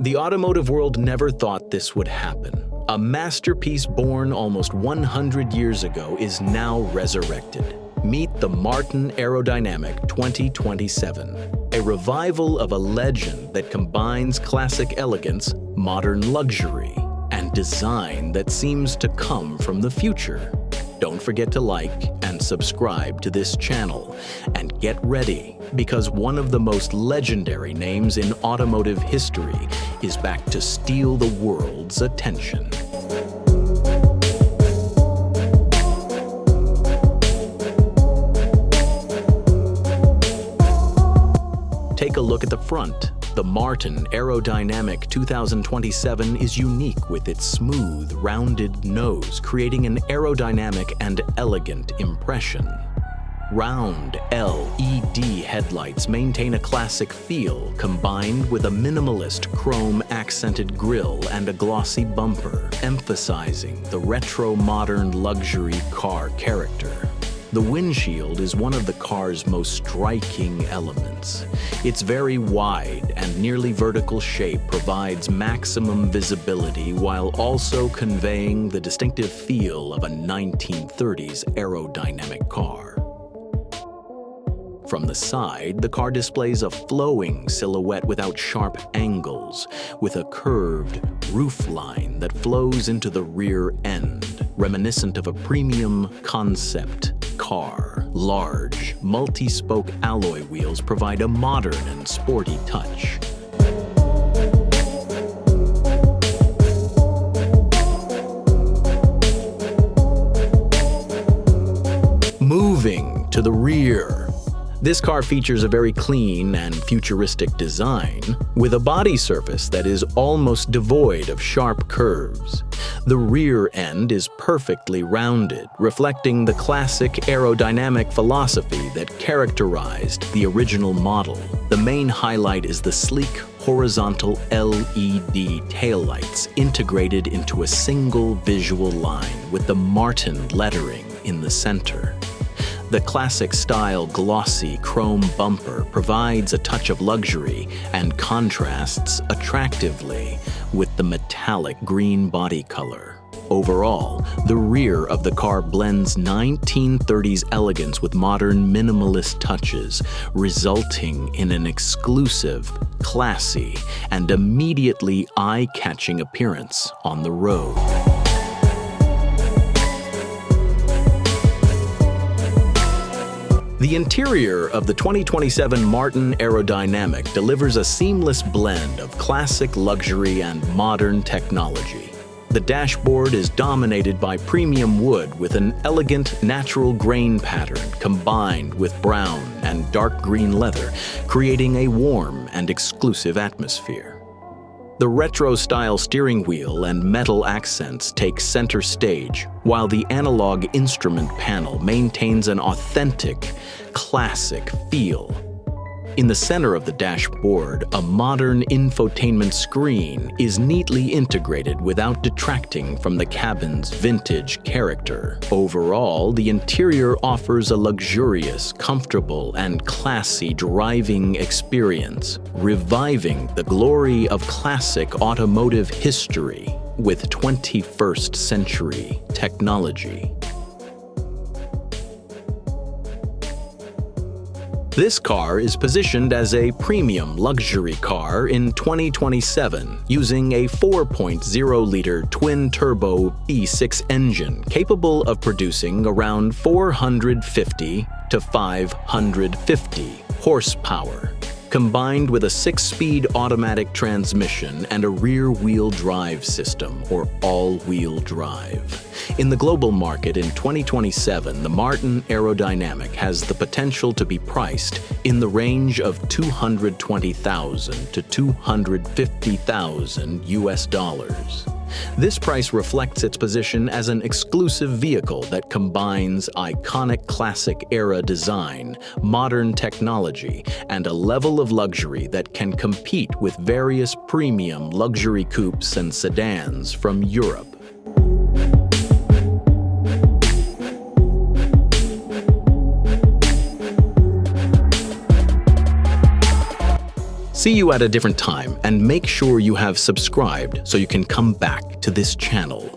The automotive world never thought this would happen. A masterpiece born almost 100 years ago is now resurrected. Meet the Martin Aerodynamic 2027, a revival of a legend that combines classic elegance, modern luxury, and design that seems to come from the future. Don't forget to like and subscribe to this channel, and get ready, because one of the most legendary names in automotive history is back to steal the world's attention. Take a look at the front. The Martin Aerodynamic 2027 is unique with its smooth, rounded nose, creating an aerodynamic and elegant impression. Round LED headlights maintain a classic feel, combined with a minimalist chrome-accented grille and a glossy bumper, emphasizing the retro-modern luxury car character. The windshield is one of the car's most striking elements. Its very wide and nearly vertical shape provides maximum visibility while also conveying the distinctive feel of a 1930s aerodynamic car. From the side, the car displays a flowing silhouette without sharp angles, with a curved roofline that flows into the rear end, reminiscent of a premium concept car. Large, multi-spoke alloy wheels provide a modern and sporty touch. Moving to the rear. This car features a very clean and futuristic design, with a body surface that is almost devoid of sharp curves. The rear end is perfectly rounded, reflecting the classic aerodynamic philosophy that characterized the original model. The main highlight is the sleek, horizontal LED taillights integrated into a single visual line with the Martin lettering in the center. The classic-style glossy chrome bumper provides a touch of luxury and contrasts attractively with the metallic green body color. Overall, the rear of the car blends 1930s elegance with modern minimalist touches, resulting in an exclusive, classy, and immediately eye-catching appearance on the road. The interior of the 2027 Martin Aerodynamic delivers a seamless blend of classic luxury and modern technology. The dashboard is dominated by premium wood with an elegant natural grain pattern combined with brown and dark green leather, creating a warm and exclusive atmosphere. The retro-style steering wheel and metal accents take center stage, while the analog instrument panel maintains an authentic, classic feel. In the center of the dashboard, a modern infotainment screen is neatly integrated without detracting from the cabin's vintage character. Overall, the interior offers a luxurious, comfortable, and classy driving experience, reviving the glory of classic automotive history with 21st century technology. This car is positioned as a premium luxury car in 2027, using a 4.0-liter twin-turbo V6 engine capable of producing around 450 to 550 horsepower, combined with a 6-speed automatic transmission and a rear-wheel drive system, or all-wheel drive. In the global market in 2027, the Martin Aerodynamic has the potential to be priced in the range of $220,000 to $250,000 US. This price reflects its position as an exclusive vehicle that combines iconic classic era design, modern technology, and a level of luxury that can compete with various premium luxury coupes and sedans from Europe. See you at a different time, and make sure you have subscribed so you can come back to this channel.